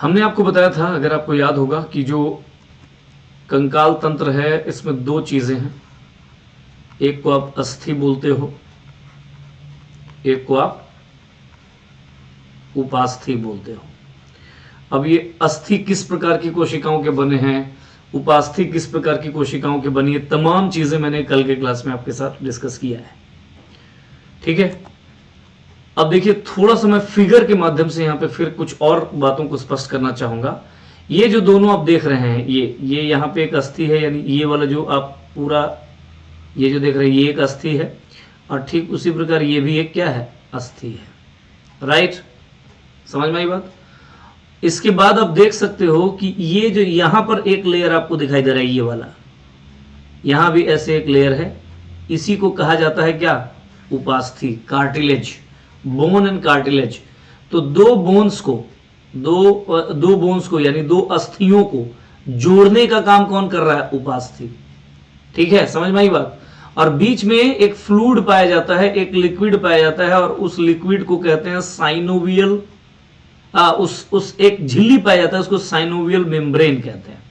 हमने आपको बताया था, अगर आपको याद होगा, कि जो कंकाल तंत्र है इसमें दो चीजें हैं, एक को आप अस्थि बोलते हो, एक को आप उपास्थि बोलते हो। अब ये अस्थि किस प्रकार की कोशिकाओं के बने हैं, उपास्थि किस प्रकार की कोशिकाओं के बनी है, तमाम चीजें मैंने कल के क्लास में आपके साथ डिस्कस किया है। ठीक है, अब देखिए थोड़ा सा मैं फिगर के माध्यम से यहां पे फिर कुछ और बातों को स्पष्ट करना चाहूंगा। ये जो दोनों आप देख रहे हैं, ये यहां पे एक अस्थि है, यानी ये वाला जो आप पूरा ये जो देख रहे हैं ये एक अस्थि है, और ठीक उसी प्रकार ये भी एक क्या है, अस्थि है। राइट, समझ में आई बात। इसके बाद आप देख सकते हो कि ये जो यहां पर एक लेयर आपको दिखाई दे रहा है, ये वाला, यहां भी ऐसे एक लेयर है, इसी को कहा जाता है क्या, उपास्थि, कार्टिलेज, बोन एंड कार्टिलेज। तो दो बोन्स को यानी दो अस्थियों को जोड़ने का काम कौन कर रहा है, उपास्थि। ठीक है, समझ में आई बात। और बीच में एक फ्लूइड पाया जाता है, एक लिक्विड पाया जाता है, और उस लिक्विड को कहते हैं साइनोवियल, उस एक झिल्ली पाया जाता है, उसको साइनोवियल मेम्ब्रेन कहते हैं।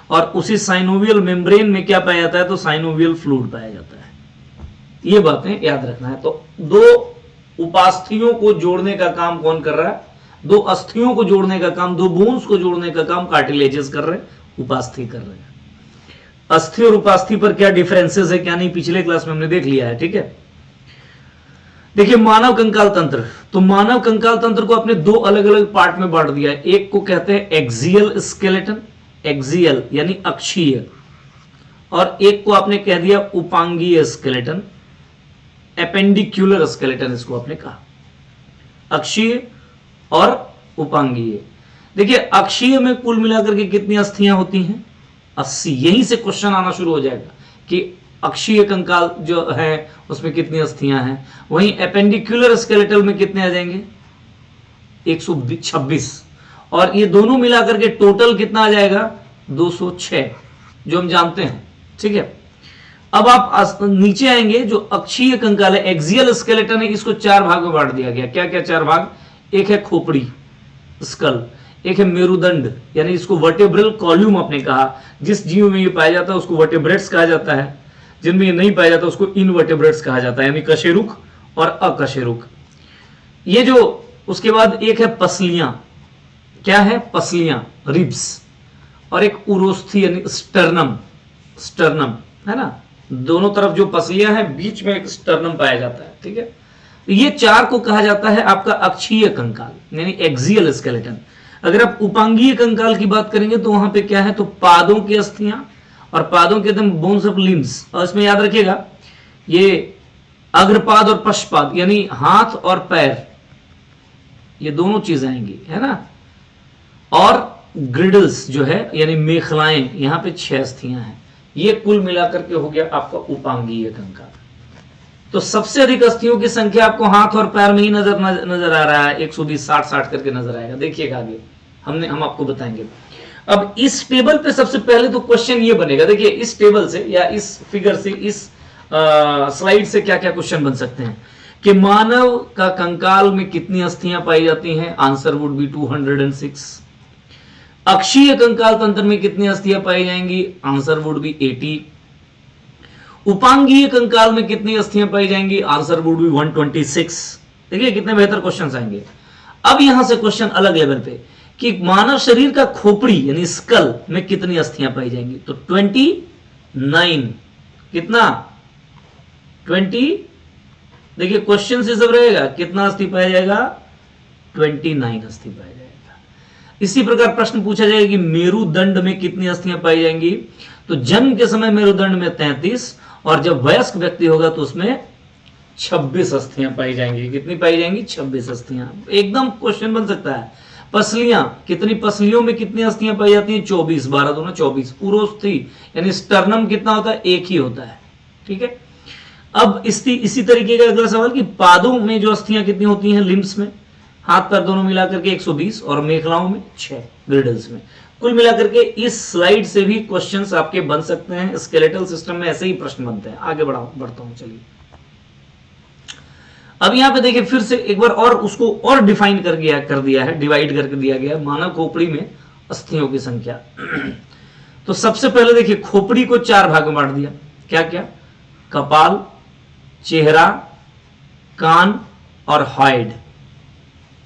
और उसी साइनोवियल मेम्ब्रेन में क्या पाया जाता है, तो साइनोवियल फ्लूइड पाया जाता है। ये बातें याद रखना है। तो दो उपास्थियों को जोड़ने का काम कौन कर रहा है, दो अस्थियों को जोड़ने का काम, दो बोन्स को जोड़ने का काम कार्टिलेजेस कर रहे हैं, उपास्थि कर रहे हैं। अस्थि और उपास्थि पर क्या डिफरेंसेस है क्या नहीं, पिछले क्लास में हमने देख लिया है। ठीक है, देखिए मानव कंकाल तंत्र, तो मानव कंकाल तंत्र को आपने दो अलग अलग पार्ट में बांट दिया है। एक को कहते हैं एक्सियल स्केलेटन, एक्सियल यानी अक्षीय, और एक को आपने कह दिया उपांगीय स्केलेटन, एपेंडिक्युलर स्केलेटन इसको आपने कहा, अक्षीय और उपांगीय। देखिए अक्षीय में कुल मिलाकर के कितनी अस्थियां होती हैं, 80। यहीं से क्वेश्चन आना शुरू हो जाएगा कि अक्षीय कंकाल जो है उसमें कितनी अस्थियां हैं। वहीं एपेंडिकुलर स्केलेटल में कितने आ जाएंगे, 126, और ये दोनों मिलाकर के टोटल कितना आ जाएगा, 206, जो हम जानते हैं। ठीक है, अब आप नीचे आएंगे, जो अक्षीय कंकाल है, एक्सियल स्केलेटन है, इसको चार भाग में बांट दिया गया। क्या क्या चार भाग, एक है खोपड़ी, स्कल, एक है मेरुदंड, यानी इसको वर्टेब्रल कॉल्यूम आपने कहा, जिस जीव में ये पाया जाता है उसको वर्टेब्रेट्स कहा जाता है, जिनमें ये नहीं पाया जाता उसको इनवर्टेब्रेट्स कहा जाता है, यानी कशेरुक और अकशेरुक। ये जो उसके बाद एक है पसलियां, क्या है, पसलियां, रिब्स, और एक उरोस्थी यानी स्टर्नम, स्टर्नम है ना, दोनों तरफ जो पसलियां हैं, बीच में एक स्टर्नम पाया जाता है। ठीक है, ये चार को कहा जाता है आपका अक्षीय कंकाल यानी एक्सियल स्केलेटन। अगर आप उपांगीय कंकाल की बात करेंगे तो वहां पे क्या है, तो पादों की अस्थियां, और पादों के एकदम बोन्स ऑफ लिम्स, और इसमें याद रखिएगा ये अग्रपाद और पश्चपाद यानी हाथ और पैर, ये दोनों चीजें आएंगी, है ना। और ग्रिडल्स जो है यानी मेखलाएं, यहां पे 6 अस्थियां हैं। ये कुल मिलाकर के हो गया आपका उपांगीय कंकाल। तो सबसे अधिक अस्थियों की संख्या आपको हाथ और पैर में ही नजर आ रहा है, 120, 60 करके नजर आएगा। देखिएगा आगे हम आपको बताएंगे। अब इस टेबल पे सबसे पहले तो क्वेश्चन ये बनेगा, देखिए इस टेबल से या इस फिगर से, इस स्लाइड से क्या क्या क्वेश्चन बन सकते हैं कि मानव का कंकाल में कितनी अस्थियां पाई जाती हैं, आंसर वुड बी 206। अक्षीय कंकाल तंत्र में कितनी अस्थियां पाई जाएंगी, आंसर वुड बी 80। उपांगीय कंकाल में कितनी अस्थियां पाई जाएंगी, आंसर वुड बी 126। देखिए कितने बेहतर क्वेश्चंस आएंगे। अब यहां से क्वेश्चन अलग लेवल पे कि मानव शरीर का खोपड़ी यानी स्कल में कितनी अस्थियां पाई जाएंगी, तो 29, कितना 20, देखिए क्वेश्चन से सब रहेगा, कितना अस्थि पाया जाएगा, 29 अस्थि पाया जाएगा। इसी प्रकार प्रश्न पूछा जाएगा कि मेरुदंड में कितनी अस्थियां पाई जाएंगी, तो जन्म के समय मेरुदंड में 33, और जब वयस्क व्यक्ति होगा तो उसमें 26 अस्थियां पाई जाएंगी। कितनी पाई जाएंगी, 26 अस्थियां। एकदम क्वेश्चन बन सकता है। पसलियां, कितनी पसलियों में कितनी अस्थियां पाई जाती हैं, 24, 12 दूना 24। उरोस्थी यानी स्टर्नम कितना होता है, एक ही होता है। ठीक है, अब इसी तरीके का अगला सवाल कि पादों में जो अस्थियां कितनी होती हैं, लिम्स में, हाथ पैर दोनों मिलाकर के 120, और मेखलाओं में 6, ग्रिडल्स में। कुल मिलाकर के इस स्लाइड से भी क्वेश्चंस आपके बन सकते हैं। स्केलेटल सिस्टम में ऐसे ही प्रश्न बनते हैं। आगे बढ़ता हूं, चलिए अब यहां पे देखिए फिर से एक बार और उसको और डिफाइन कर दिया है, डिवाइड करके दिया गया है मानव खोपड़ी में अस्थियों की संख्या। तो सबसे पहले देखिए खोपड़ी को 4 भाग में बांट दिया। क्या क्या? कपाल, चेहरा, कान और हाइड,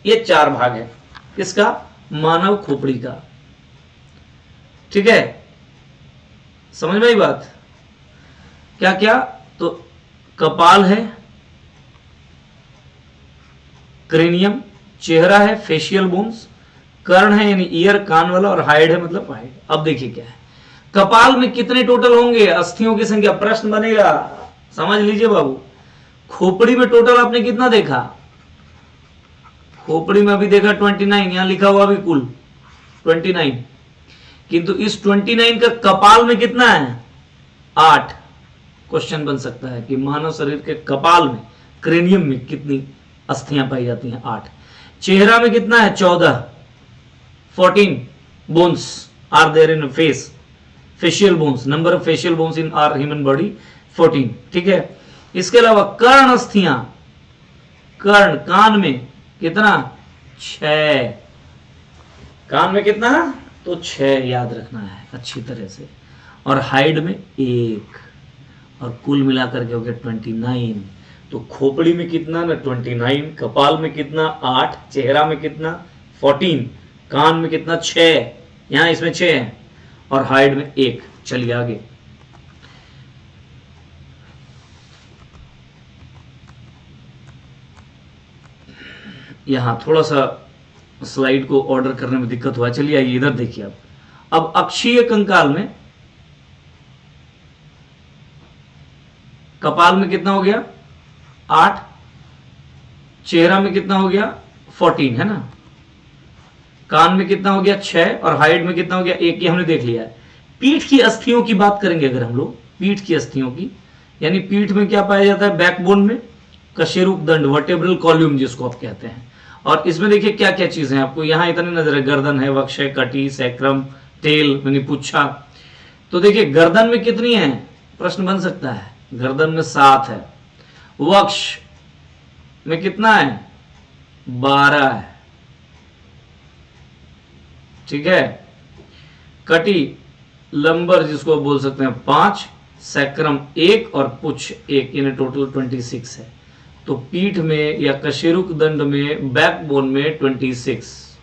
ये 4 भाग है किसका? मानव खोपड़ी का। ठीक है, समझ में आई बात? क्या क्या? तो कपाल है, क्रेनियम, चेहरा है, फेशियल बोन्स, कर्ण है यानी ईयर कान वाला, और हाइड है मतलब हाइड। अब देखिए क्या है, कपाल में कितने टोटल होंगे अस्थियों की संख्या? प्रश्न बनेगा, समझ लीजिए बाबू। खोपड़ी में टोटल आपने कितना देखा? खोपड़ी में अभी देखा 29, यहां लिखा हुआ अभी कुल 29, किंतु इस 29 का कपाल में कितना है? 8। क्वेश्चन बन सकता है कि मानव शरीर के कपाल में, क्रेनियम में कितनी अस्थियां पाई जाती हैं? 8। चेहरा में कितना है? 14। 14 bones are there in face, facial bones, number of facial bones in our human body 14। ठीक है, इसके अलावा कर्ण अस्थियां, कर्ण, कान में कितना? 6। कान में कितना? तो 6 याद रखना है अच्छी तरह से, और हाइड में 1, और कुल मिलाकर के हो गया 29। तो खोपड़ी में कितना ना 29, कपाल में कितना 8, चेहरा में कितना 14, कान में कितना 6, यहां इसमें 6 है, और हाइड में 1। चलिए आगे, यहां थोड़ा सा स्लाइड को ऑर्डर करने में दिक्कत हुआ। चलिए आइए इधर देखिए। अब अक्षीय कंकाल में कपाल में कितना हो गया? 8, चेहरा में कितना हो गया? 14 है ना, कान में कितना हो गया? 6, और हाइड में कितना हो गया? 1। ये हमने देख लिया है। पीठ की अस्थियों की बात करेंगे अगर हम लोग, पीठ की अस्थियों की, यानी पीठ में क्या पाया जाता है? बैकबोन में कशेरुक दंड, वर्टेब्रल कॉल्यूम जिसको आप कहते हैं, और इसमें देखिए क्या क्या चीजें आपको यहां इतनी नजर है। गर्दन है, वक्ष है, कटी, सैक्रम, टेल यानी पुच्छा। तो देखिए गर्दन में कितनी है? प्रश्न बन सकता है। गर्दन में 7 है, वक्ष में कितना है? 12 है। ठीक है, कटी, लंबर जिसको बोल सकते हैं 5, सैक्रम 1 और पुच्छ 1, यानी टोटल 26 है। तो पीठ में या कशेरुक दंड में, बैकबोन में 26।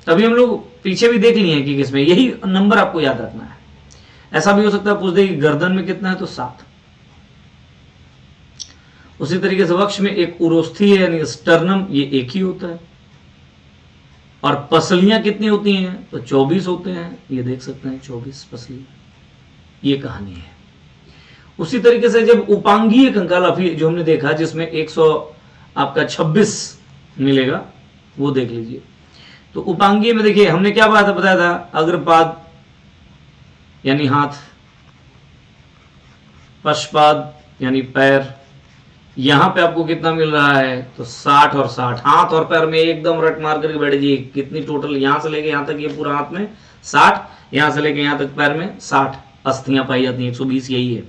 अभी हम लोग पीछे भी देख लिए हैं कि किसमें, यही नंबर आपको याद रखना है। ऐसा भी हो सकता है पूछ दे कि गर्दन में कितना है, तो 7। उसी तरीके से वक्ष में एक उरोस्थी है यानी स्टर्नम, ये 1 ही होता है, और पसलियां कितनी होती हैं? तो 24 होते हैं, ये देख सकते हैं 24 पसलियां। ये कहानी है। उसी तरीके से जब उपांगीय कंकाल अभी जो हमने देखा जिसमें 126 मिलेगा, वो देख लीजिए। तो उपांगीय में देखिए हमने क्या बात बताया था? अग्रपाद यानी हाथ, पश्चपाद यानी पैर। यहां पे आपको कितना मिल रहा है? तो 60 और 60। हाथ और पैर में एकदम रट मार करके बैठ जाइए, कितनी टोटल यहां से लेके यहां तक, ये पूरा हाथ में 60, यहां से लेके यहां तक पैर में 60 अस्थियां पाई जाती हैं। 120 यही है।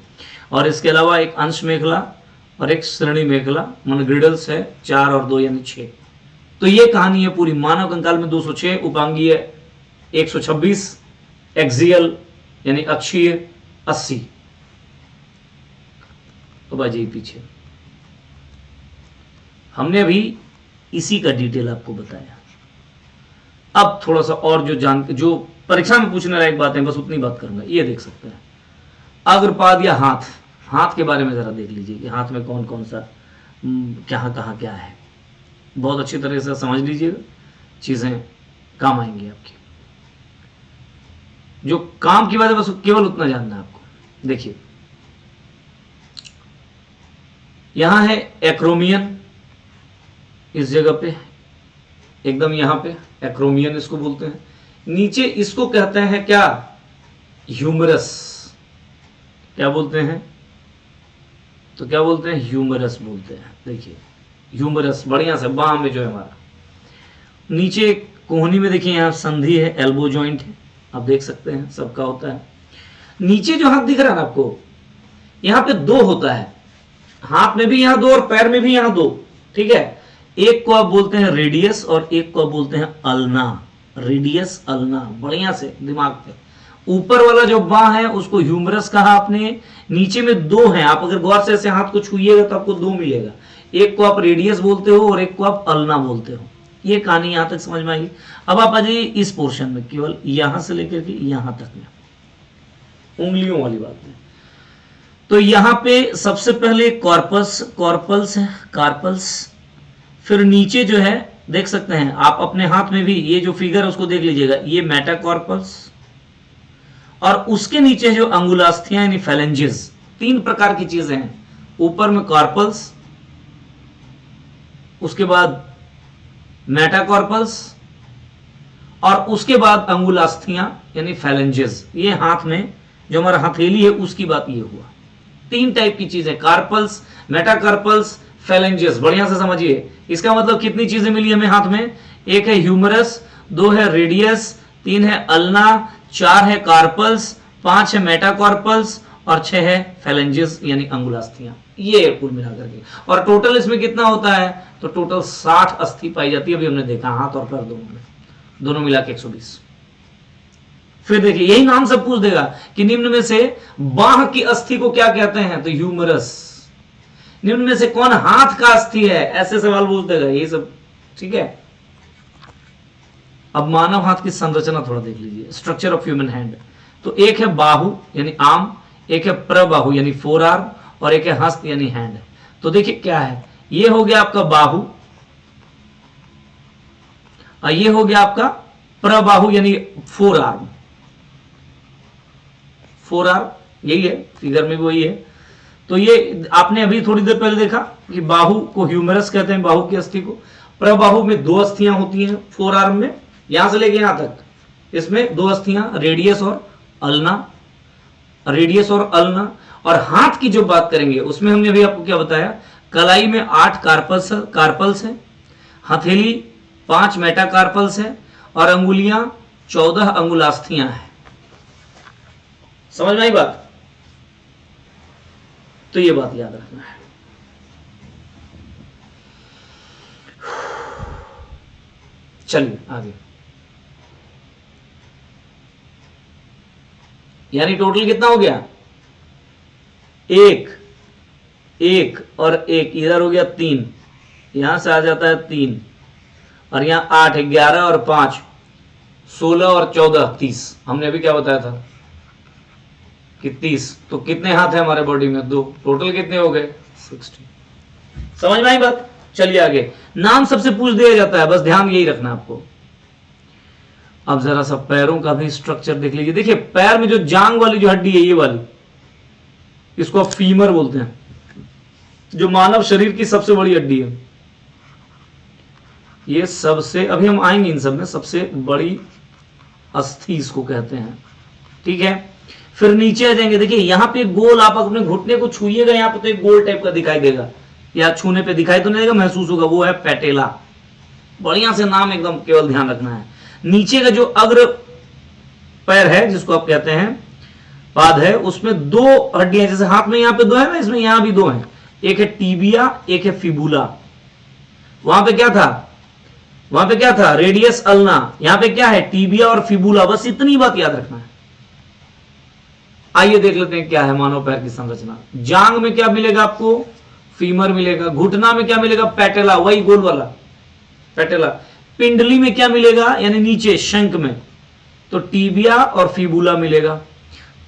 और इसके अलावा एक अंश मेखला और एक श्रेणी मेखला, मन ग्रिडल्स है 4 और 2 यानी 6। तो ये कहानी है पूरी। मानव कंकाल में 206, उपांगीय 126, एक्सियल यानी अक्षीय 80। अब आ जाइए पीछे, हमने अभी इसी का डिटेल आपको बताया। अब थोड़ा सा और जो परीक्षा में पूछने लायक बातें, बस उतनी बात करूंगा। ये देख सकते हैं अग्रपाद या हाथ, हाथ के बारे में जरा देख लीजिए कि हाथ में कौन कौन सा कहाँ क्या है। बहुत अच्छी तरह से समझ लीजिएगा, चीजें काम आएंगी आपकी। जो काम की बात है बस केवल उतना जानना है आपको। देखिए यहां है एक्रोमियन, इस जगह पे एकदम यहां पे एक्रोमियन इसको बोलते हैं। नीचे इसको कहते हैं क्या? ह्यूमरस। क्या बोलते हैं? तो क्या बोलते हैं? ह्यूमरस बोलते हैं। देखिए ह्यूमरस बढ़िया से बाह में जो है हमारा, नीचे कोहनी में देखिए यहां संधि है, एल्बो जॉइंट है, आप देख सकते हैं सबका होता है। नीचे जो हाथ दिख रहा है ना आपको, यहां पे 2 होता है, हाथ में भी यहां दो और पैर में भी यहां दो, ठीक है। एक को आप बोलते हैं रेडियस और एक को आप बोलते हैं अल्ना। रेडियस अल्ना, बढ़िया से दिमाग पे। ऊपर वाला जो बाह है उसको ह्यूमरस कहा आपने, नीचे में दो हैं, आप अगर गौर से ऐसे हाथ को छुइएगा तो आपको दो मिलेगा, एक को आप रेडियस बोलते हो और एक को आप अल्ना बोलते हो। ये कहानी यहां तक समझ में आई। अब आप आ जाइए इस पोर्शन में, केवल यहां से लेकर के यहां तक में, उंगलियों वाली बात है। तो यहां पे सबसे पहले कॉर्पस, कॉर्पल्स है, कार्पल्स, फिर नीचे जो है देख सकते हैं आप अपने हाथ में भी, ये जो फिगर है उसको देख लीजिएगा, ये मेटाकॉर्पल्स, और उसके नीचे जो अंगुलास्थियां यानी फैलेंजेस, तीन प्रकार की चीजें हैं। ऊपर में कॉर्पल्स, उसके बाद मेटाकॉर्पल्स, और उसके बाद अंगुलास्थियां यानी फैलेंजेस। ये हाथ में जो हमारा हथेली है उसकी बात ये हुआ। तीन टाइप की चीजें, कार्पल्स, मेटाकार्पल्स, फैलेंजेस। बढ़िया से समझिए, इसका मतलब कितनी चीजें मिली हमें हाथ में? एक है ह्यूमरस, दो है रेडियस, तीन है अल्ना, चार है कार्पल्स, पांच है मेटाकार्पल्स और छह है फैलेंजेस यानी अंगुलास्थियां। ये कुल मिलाकर के, और टोटल इसमें कितना होता है? तो टोटल 60 अस्थि पाई जाती है। अभी हमने देखा हाथ और पैर दोनों में, दोनों मिला के 120। फिर देखिए यही नाम सब पूछ देगा कि निम्न में से बाह की अस्थि को क्या कहते हैं? तो ह्यूमरस। निम्न में से कौन हाथ का अस्थि है? ऐसे सवाल पूछ देगा, ये सब ठीक है। अब मानव हाथ की संरचना थोड़ा देख लीजिए, स्ट्रक्चर ऑफ ह्यूमन हैंड। तो एक है बाहु यानी आर्म, एक है प्रबाहु यानी फोर आर्म, और एक है हस्त यानी हैंड। तो देखिए क्या है, ये हो गया आपका बाहु और ये हो गया आपका प्रबाहु यानी फोर आर्म। फोर आर्म यही है, फिगर में भी वही है। तो ये आपने अभी थोड़ी देर पहले देखा कि बाहु को ह्यूमरस कहते हैं, बाहु की अस्थि को। प्रबाहु में दो अस्थियां होती हैं फोर आर्म में, यहां से लेके यहां तक, इसमें दो अस्थियां, रेडियस और अल्ना, रेडियस और अल्ना। और हाथ की जो बात करेंगे उसमें हमने अभी आपको क्या बताया, कलाई में 8 कार्पल्स है, हथेली 5 मेटाकार्पल्स है, और अंगुलियां 14 अंगुलास्थियां हैं। समझ में आई बात? तो ये बात याद रखना है। चलिए आगे, यानी टोटल कितना हो गया? एक और एक, इधर हो गया 3, यहां से आ जाता है 3, और यहां 8 है, 11 और 5 16 और 14 30। हमने अभी क्या बताया था कि 30। तो कितने हाथ है हमारे बॉडी में? 2। टोटल कितने हो गए? 60। समझ में आई बात? चलिए आगे, नाम सबसे पूछ दिया जाता है, बस ध्यान यही रखना आपको। अब जरा सा पैरों का भी स्ट्रक्चर देख लीजिए। देखिए पैर में जो जांग वाली जो हड्डी है, ये वाली, इसको आप फीमर बोलते हैं, जो मानव शरीर की सबसे बड़ी हड्डी है। ये सबसे, अभी हम आएंगे इन सब में, सबसे बड़ी अस्थि इसको कहते हैं, ठीक है। फिर नीचे आ जाएंगे, देखिए यहां पे गोल, आप अपने घुटने को छूइएगा, यहां पे तो एक गोल टाइप का दिखाई देगा, या छूने पे दिखाई तो नहीं देगा, महसूस होगा, वो है पैटेला। बढ़िया से नाम एकदम केवल ध्यान रखना है। नीचे का जो अग्र पैर है, जिसको आप कहते हैं पाद है, उसमें 2 हड्डियां, जैसे हाथ में यहां पे 2 है ना, इसमें यहां भी 2 हैं, एक है टीबिया, एक है फिबुला। वहां पे क्या था? वहां पे क्या था? Radius ulna. यहां पे क्या है? टीबिया और फिबुला। बस इतनी बात याद रखना है। आइए देख लेते हैं क्या है मानव पैर की संरचना। जांग में क्या मिलेगा आपको? फीमर मिलेगा। घुटना में क्या मिलेगा? पैटेला, वही गोल वाला पैटेला। पिंडली में क्या मिलेगा? यानी नीचे शंक में, तो टीबिया और फिबुला मिलेगा।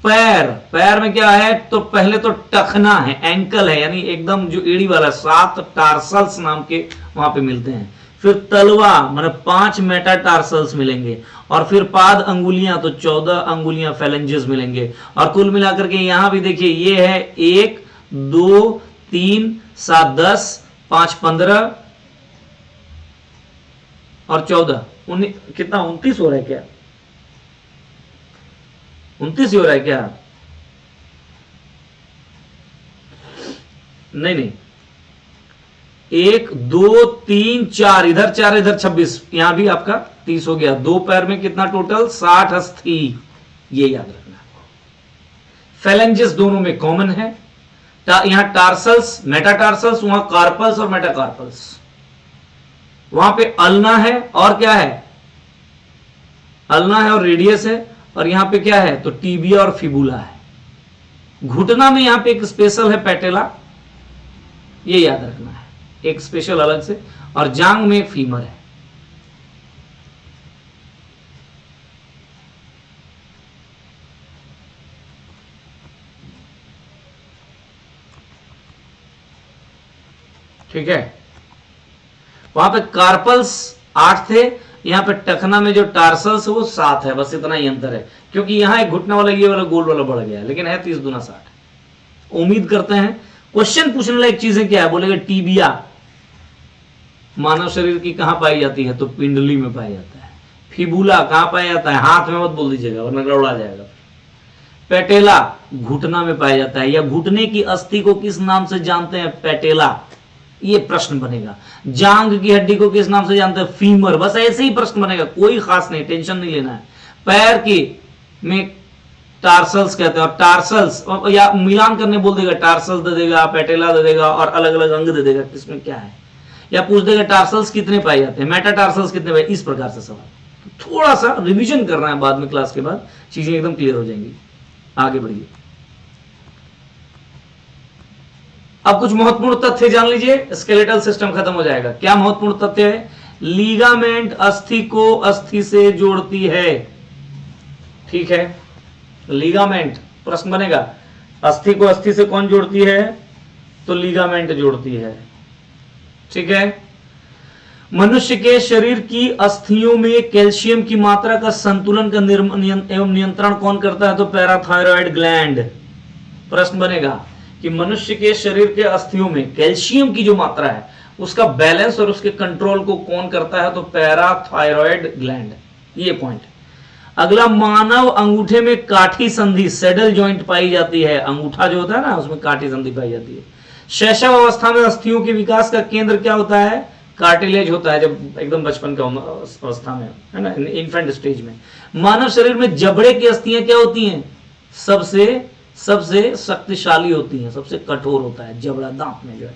पैर में क्या है? तो पहले तो टखना है, एंकल है, यानी एकदम जो एड़ी वाला, 7 टार्सल्स नाम के वहां पे मिलते हैं। फिर तलवा, मतलब 5 मेटाटार्सल्स मिलेंगे, और फिर पाद अंगुलियां, तो 14 अंगुलियां फैलेंजेस मिलेंगे। और कुल मिलाकर के यहां भी देखिए, ये है 1 2 3 7 10 5 15 और 14 कितना? 29 हो रहा है क्या? 29 ही हो रहा है क्या? नहीं, 1 2 3 4, इधर 4 इधर 26, यहां भी आपका 30 हो गया। 2 पैर में कितना टोटल? 60 अस्थि। ये याद रखना। फैलेंजेस दोनों में कॉमन है, यहां टार्सल्स, मेटाटार्सल्स, वहां कार्पल्स और मेटाकार्पल्स। वहां पे अल्ना है और क्या है, अल्ना है और रेडियस है, और यहां पे क्या है तो टीबिया और फिबुला है। घुटना में यहां पे एक स्पेशल है पैटेला, ये याद रखना है, एक स्पेशल अलग से, और जांग में एक फीमर है। ठीक है, वहां पे कार्पल्स 8 थे, यहां पे टखना में जो टार्सल्स है वो 7 है, बस इतना ही अंतर है, क्योंकि यहां एक घुटना वाला ये वाला गोल वाला बढ़ गया है, लेकिन है 30 दूना 60। उम्मीद करते हैं क्वेश्चन पूछने लायक चीजें क्या है, बोलेगा टीबिया मानव शरीर की कहां पाई जाती है, तो पिंडली में पाया जाता है। फिबुला कहां पाया जाता है, हाथ में मत बोल दीजिएगा वरना गड़बड़ा जाएगा। पैटेला घुटना में पाया जाता है, या घुटने की अस्थि को किस नाम से जानते हैं, पैटेला, ये प्रश्न बनेगा। जांग की हड्डी को किस नाम से जानते हैं, फीमर, बस ऐसे ही प्रश्न बनेगा, कोई खास नहीं, टेंशन नहीं लेना है। पैर की में टार्सल्स कहते हैं, और टार्सल्स या मिलान करने बोल देगा, टार्सल्स दे देगा, पैटेला दे देगा, और अलग अलग अंग दे देगा किसमें क्या है, या पूछ देगा टार्सल्स कितने पाए जाते हैं, मेटाटार्सल्स कितने पाए, इस प्रकार से सवाल। तो थोड़ा सा रिवीजन करना है, बाद में क्लास के बाद चीजें एकदम क्लियर हो जाएंगी। आगे बढ़िए, अब कुछ महत्वपूर्ण तथ्य जान लीजिए, स्केलेटल सिस्टम खत्म हो जाएगा। क्या महत्वपूर्ण तथ्य है, लीगामेंट अस्थि को अस्थि से जोड़ती है। ठीक है, लीगामेंट प्रश्न बनेगा, अस्थि को अस्थि से कौन जोड़ती है, तो लीगामेंट जोड़ती है। ठीक है, मनुष्य के शरीर की अस्थियों में कैल्शियम की मात्रा का संतुलन का एवं नियंत्रण कौन करता है, तो पैराथायरॉयड ग्लैंड। प्रश्न बनेगा कि मनुष्य के शरीर के अस्थियों में कैल्शियम की जो मात्रा है उसका बैलेंस और उसके कंट्रोल को कौन करता है, तो पैराथायरॉयड ग्लैंड। ये पॉइंट। अगला, मानव अंगूठे में काठी संधि सैडल जॉइंट पाई जाती है। अंगूठा जो होता है ना, उसमें काठी संधि पाई जाती है। शैशव अवस्था में अस्थियों के विकास का केंद्र क्या होता है, कार्टिलेज होता है, जब एकदम बचपन का अवस्था में, है ना, इन्फेंट स्टेज में। मानव शरीर में जबड़े की अस्थियां क्या होती हैं, सबसे शक्तिशाली होती हैं, सबसे कठोर होता है जबड़ा, दांत में जो है।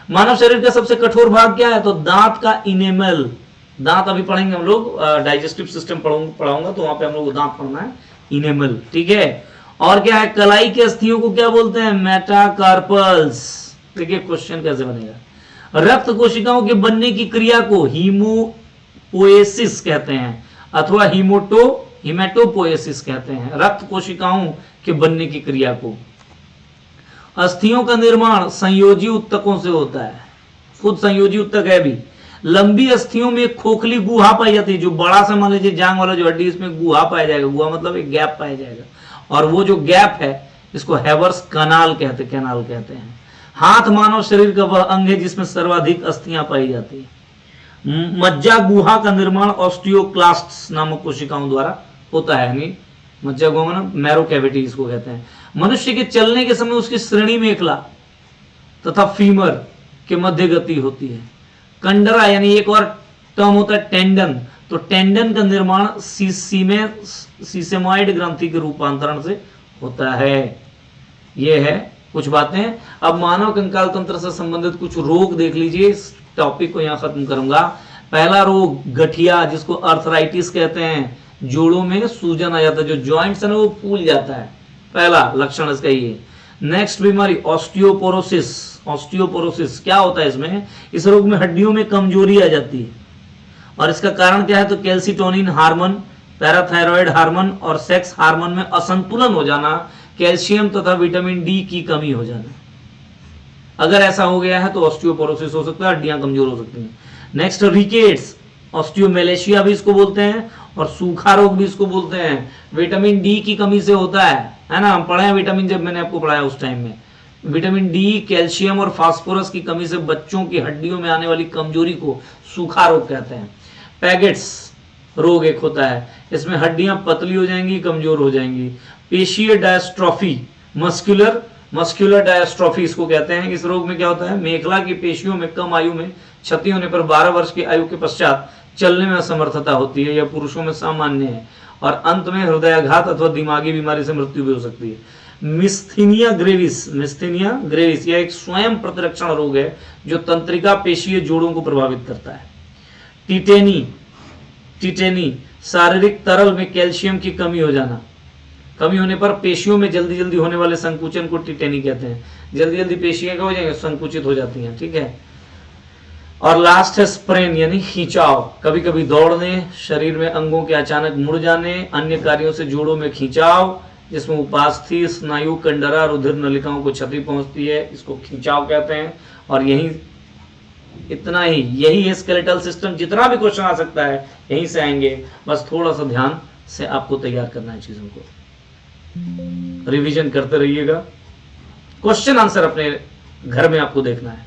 मानव शरीर का सबसे कठोर भाग क्या है, तो दांत का इनेमल। दांत अभी पढ़ेंगे हम लोग, डाइजेस्टिव सिस्टम पढ़ाऊंगा तो वहां पे हम लोग दांत पढ़ना है, इनेमल। ठीक है, और क्या है, कलाई के अस्थियों को क्या बोलते हैं, मेटाकार्पल्स। देखिए क्वेश्चन कैसे बनेगा। रक्त कोशिकाओं के बनने की क्रिया को हीमोपोएसिस कहते हैं, अथवा हिमेटोपोएसिस कहते हैं, रक्त कोशिकाओं के बनने की क्रिया को। अस्थियों का निर्माण संयोजी उत्तकों से होता है, खुद संयोजी उत्तक है भी। लंबी अस्थियों में खोखली गुहा पाई जाती है, जो बड़ा सा मान लीजिए जांग वाला जो हड्डी, इसमें गुहा पाया जाएगा, गुहा मतलब एक गैप पाया जाएगा, और वो जो गैप है इसको हैवर्स कैनाल कहते हैं। हाथ मानव शरीर का वह अंग है जिसमें सर्वाधिक अस्थियां पाई जाती है। मज्जा गुहा का निर्माण ऑस्टियोक्लास्ट्स नामक कोशिकाओं द्वारा होता है, यानी मज्जा गुहा ना मैरो कैविटी इसको कहते हैं। मनुष्य के चलने के समय उसकी श्रेणी मेखला तथा फीमर के मध्य गति होती है। कंडरा यानी एक और टर्म होता है टेंडन, तो टेंडन का निर्माण सीसेमॉइड ग्रंथि के रूपांतरण से होता है। यह है कुछ बातें। अब मानव कंकाल तंत्र से संबंधित कुछ रोग देख लीजिए, इस टॉपिक को यहां खत्म करूंगा। पहला रोग गठिया, जिसको अर्थराइटिस कहते हैं, जोड़ों में सूजन आ जाता है, जो जॉइंट्स है ना वो फूल जाता है, पहला लक्षण इसका ये। नेक्स्ट बीमारी ऑस्टियोपोरोसिस। ऑस्टियोपोरोसिस क्या होता है इसमें, इस रोग में हड्डियों में कमजोरी आ जाती है, और इसका कारण क्या है, तो कैल्सिटोनिन हार्मोन, पैराथायरॉयड हार्मोन और सेक्स हार्मोन में असंतुलन हो जाना, कैल्शियम तथा विटामिन डी की कमी हो जाना। अगर ऐसा हो गया है तो ऑस्टियोपोरोसिस हो सकता है, हड्डियां कमजोर हो सकती हैं। नेक्स्ट रिकेट्स, ऑस्टियोमेलेशिया भी इसको बोलते हैं, और सूखा रोग भी इसको बोलते हैं। विटामिन डी की कमी से होता है ना, हम पढ़े हैं विटामिन, जब मैंने आपको पढ़ाया उस टाइम में। विटामिन डी, कैल्शियम और फास्फोरस की कमी से बच्चों की हड्डियों में आने वाली कमजोरी को सूखा रोग कहते हैं। पैगेट्स रोग एक होता है, इसमें हड्डियां पतली हो जाएंगी, कमजोर हो जाएंगी। पेशीय डायस्ट्रोफी, मस्कुलर डायस्ट्रोफी इसको कहते हैं। इस रोग में क्या होता है, मेखला की पेशियों में कम आयु में क्षति होने पर 12 वर्ष की आयु के पश्चात चलने में असमर्थता होती है, यह पुरुषों में सामान्य है, और अंत में हृदयाघात अथवा दिमागी बीमारी से मृत्यु भी हो सकती है। मिस्थीनिया ग्रेविस यह एक स्वयं प्रतिरक्षण रोग है जो तंत्रिका पेशीय जोड़ों को प्रभावित करता है। टिटेनी शारीरिक तरल में कैल्शियम की कमी होने पर पेशियों में जल्दी जल्दी होने वाले संकुचन को टिटेनी कहते हैं। जल्दी जल्दी पेशियां क्या हो जाएंगे, संकुचित हो जाती हैं, ठीक है। और लास्ट है स्प्रेन यानी खींचाव, कभी कभी दौड़ने, शरीर में अंगों के अचानक मुड़ जाने, अन्य कार्यों से जोड़ों में खींचाव जिसमें उपास्थि, स्नायु, कंडरा, रुधिर नलिकाओं को क्षति पहुंचती है, इसको खींचाव कहते हैं। और यही है स्केलेटल सिस्टम। जितना भी क्वेश्चन आ सकता है यहीं से आएंगे, बस थोड़ा सा ध्यान से आपको तैयार करना है चीजों को, रिवीजन करते रहिएगा। क्वेश्चन आंसर अपने घर में आपको देखना है।